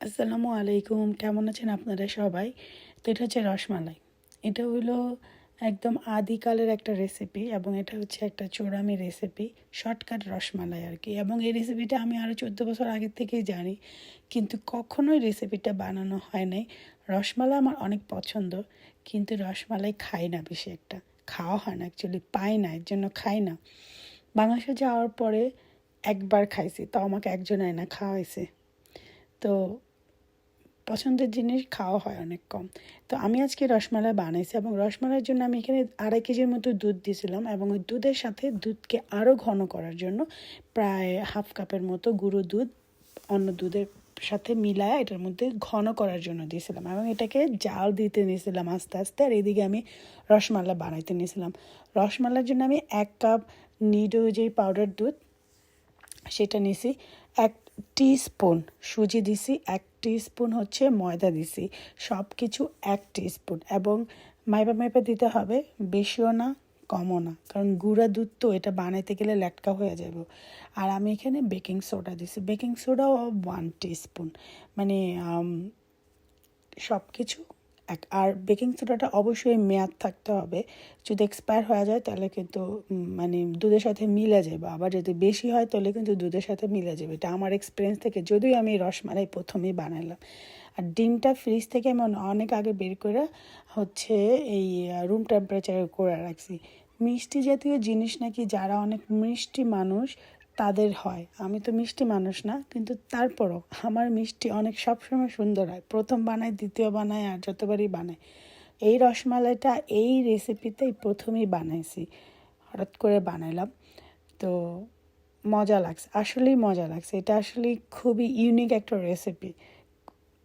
আসসালামু আলাইকুম, কেমন আছেন আপনারা সবাই? তো এটা হচ্ছে রসমালাই। এটা হলো একদম আদিকালের একটা রেসিপি এবং এটা হচ্ছে একটা চোরামি রেসিপি, শর্টকাট রসমালাই আর কি। এবং এই রেসিপিটা আমি আরও 14 বছর আগের থেকেই জানি, কিন্তু কখনোই রেসিপিটা বানানো হয় নাই। রসমালাই আমার অনেক পছন্দ, কিন্তু রসমালাই খাই না বেশি একটা। খাওয়া হয় না, অ্যাকচুয়ালি পাই না, এর জন্য খাই না। বাংলাদেশে যাওয়ার পরে একবার খাইছি, তাও আমাকে একজন আয়না খাওয়াইছে। তো পছন্দের জিনিস খাওয়া হয় অনেক কম। তো আমি আজকে রসমালাই বানাইছি এবং রসমালাইয়ের জন্য আমি এখানে 2.5 কেজির মতো দুধ দিয়েছিলাম এবং ওই দুধের সাথে দুধকে আরও ঘন করার জন্য প্রায় হাফ কাপের মতো গুঁড়ো দুধ অন্য দুধের সাথে মিলায় এটার মধ্যে ঘন করার জন্য দিয়েছিলাম এবং এটাকে জাল দিতে নিয়েছিলাম আস্তে আস্তে। আর এদিকে আমি রসমালাই বানাইতে নিয়েছিলাম। রসমালাইয়ের জন্য আমি 1 কাপ নিডো যেই পাউডার দুধ সেটা নিছি, 1 টিস্পুন সুজি দিছি, 1 টিস্পুন হচ্ছে ময়দা দিছি, সব কিছু 1 টিস্পুন। এবং মাইপা মাইপা দিতে হবে, বেশিও না কমও না, কারণ গুঁড়া দুধ তো এটা বানাইতে গেলে ল্যাটকা হয়ে যাবে। আর আমি এখানে বেকিং সোডা দিছি, বেকিং সোডাও 1 টিস্পুন। মানে সব কিছু এক। আর বেকিং সোডাটা অবশ্যই মেয়াদ থাকতে হবে, যদি এক্সপায়ার হয়ে যায় তাহলে কিন্তু মানে দুধের সাথে মিলে যাবে, আবার যদি বেশি হয় তাহলে কিন্তু দুধের সাথে মিলে যাবে। এটা আমার এক্সপিরিয়েন্স থেকে, যদিও আমি রসমালাই প্রথমেই বানালাম। আর ডিমটা ফ্রিজ থেকে আমি অনেক আগে বের করে হচ্ছে এই রুম টেম্পারেচারে করে রাখছি। মিষ্টি জাতীয় জিনিস নাকি যারা অনেক মিষ্টি মানুষ তাদের হয়, আমি তো মিষ্টি মানুষ না, কিন্তু তারপরও আমার মিষ্টি অনেক সবসময় সুন্দর হয়। প্রথম বানাই, দ্বিতীয় বানাই, আর যতবারই বানাই। এই রসমালাইটা এই রেসিপিতেই প্রথমেই বানাইছি, হঠাৎ করে বানাইলাম। তো মজা লাগছে, আসলেই মজা লাগছে। এটা আসলেই খুবই ইউনিক একটা রেসিপি,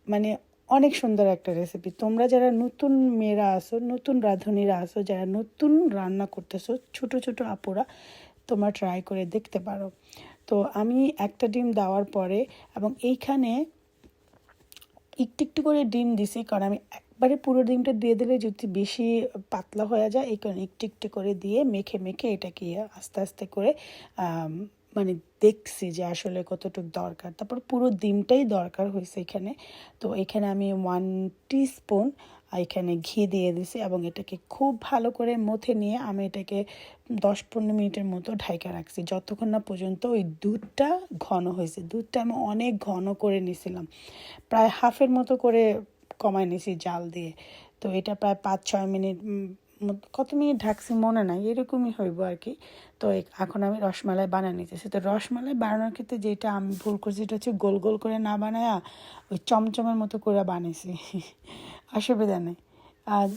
মানে অনেক সুন্দর একটা রেসিপি। তোমরা যারা নতুন মেয়েরা আসো, নতুন রাঁধুনিরা আসো, যারা নতুন রান্না করতেছো, ছোট ছোট আপুরা, তোমরা ট্রাই করে দেখতে পারো। তো আমি একটা ডিম দেওয়ার পরে এবং এইখানে একটু একটু করে ডিম দিছি, কারণ আমি একবারে পুরো ডিমটা দিয়ে দিলে যদি বেশি পাতলা হয়ে যায়, এই কারণে একটু একটু করে দিয়ে মেখে মেখে এটাকে আস্তে আস্তে করে মানে দেখছি যে আসলে কতটুকু দরকার। তারপর পুরো ডিমটাই দরকার হয়েছে এখানে। তো এখানে আমি 1 টিস্পুন এখানে ঘি দিয়ে দিছি এবং এটাকে খুব ভালো করে মথে নিয়ে আমি এটাকে 10-15 মিনিটের মতো ঢাইকা রাখছি, যতক্ষণ না পর্যন্ত ওই দুধটা ঘন হয়েছে। দুধটা আমি অনেক ঘন করে নিয়েছিলাম, প্রায় হাফের মতো করে কমায় নিয়েছি জাল দিয়ে। তো এটা প্রায় 5-6 মিনিট, কত মিনিট ঢাকছি মনে নাই, এরকমই হইব আর কি। তো এখন আমি রসমালাই বানিয়ে নিতেছি। তো রসমালাই বানানোর ক্ষেত্রে যেটা আমি ভুল করছি, সেটা হচ্ছে গোল গোল করে না বানায়া ওই চমচমের মতো করে বানিয়েছি। অসুবিধা নেই, আর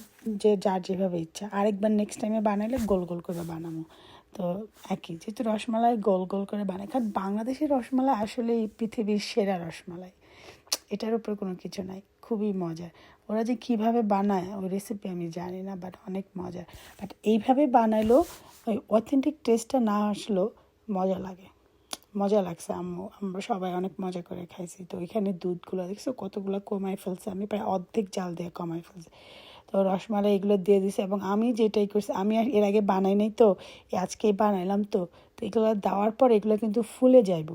যে যার যেভাবে ইচ্ছা, আরেকবার নেক্সট টাইমে বানাইলে গোল গোল করে বানাবো। তো একই, যেহেতু রসমালাই গোল গোল করে বানাই, কারণ বাংলাদেশের রসমালাই আসলে পৃথিবীর সেরা রসমালাই, এটার উপর কোনো কিছু নাই। খুবই মজার। ওরা যে কীভাবে বানায় ওই রেসিপি আমি জানি না, বাট অনেক মজার। বাট এইভাবে বানাইলেও ওই অথেন্টিক টেস্টটা না আসলেও মজা লাগে, মজা লাগছে। আমরা সবাই অনেক মজা করে খাইছি। তো এখানে দুধগুলো দেখছো কতগুলো কমাই ফেলছে, আমি প্রায় অর্ধেক জাল দিয়ে কমাই ফেলছি। তো রসমালাই এগুলো দিয়ে দিছে এবং আমি যেটাই করছি, আমি আর এর আগে বানাই নাই, তো আজকেই বানাইলাম। তো তো এগুলো দেওয়ার পর এগুলো কিন্তু ফুলে যাইব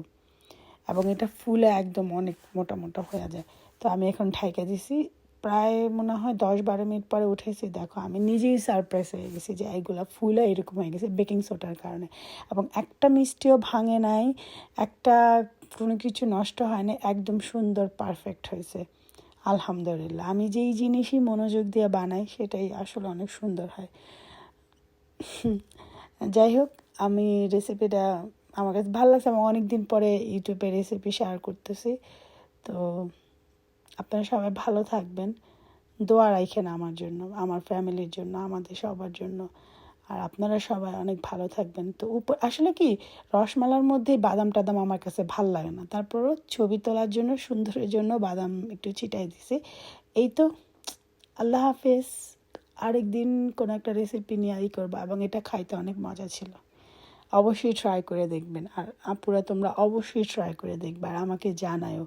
এবং এটা ফুলে একদম অনেক মোটা মোটা হয়ে যায়। তো আমি এখন ঢাইকা দিছি, প্রায় মনে হয় 10-12 মিনিট পরে উঠেছি। দেখো আমি নিজেই সারপ্রাইজ হয়ে গেছি যে এইগুলো ফুলে এরকম হয়ে গেছে বেকিং সোডার কারণে। এবং একটা মিষ্টিও ভাঙে নাই, একটা কোনো কিছু নষ্ট হয় না, একদম সুন্দর পারফেক্ট হয়েছে। আলহামদুলিল্লাহ, আমি যেই জিনিসই মনোযোগ দিয়ে বানাই সেটাই আসলে অনেক সুন্দর হয়। যাই হোক, আমি রেসিপিটা আমার কাছে ভালো লাগছে এবং অনেক দিন পরে ইউটিউবে রেসিপি শেয়ার করতেছি। তো আপনারা সবাই ভালো থাকবেন, দোয়া রাখেন আমার জন্য, আমার ফ্যামিলির জন্য, আমাদের সবার জন্য। আর আপনারা সবাই অনেক ভালো থাকবেন। তো আসলে কি, রসমালার মধ্যেই বাদাম টাদাম আমার কাছে ভাল লাগে না, তারপরও ছবি তোলার জন্য, সুন্দরের জন্য বাদাম একটু ছিটাই দিছি। এই তো, আল্লাহ হাফেজ। আরেকদিন কোনো একটা রেসিপি নিয়ে করবো এবং এটা খাইতে অনেক মজা ছিল। অবশ্যই ট্রাই করে দেখবেন। আর আপুরা তোমরা অবশ্যই ট্রাই করে দেখবে আর আমাকে জানায়ও।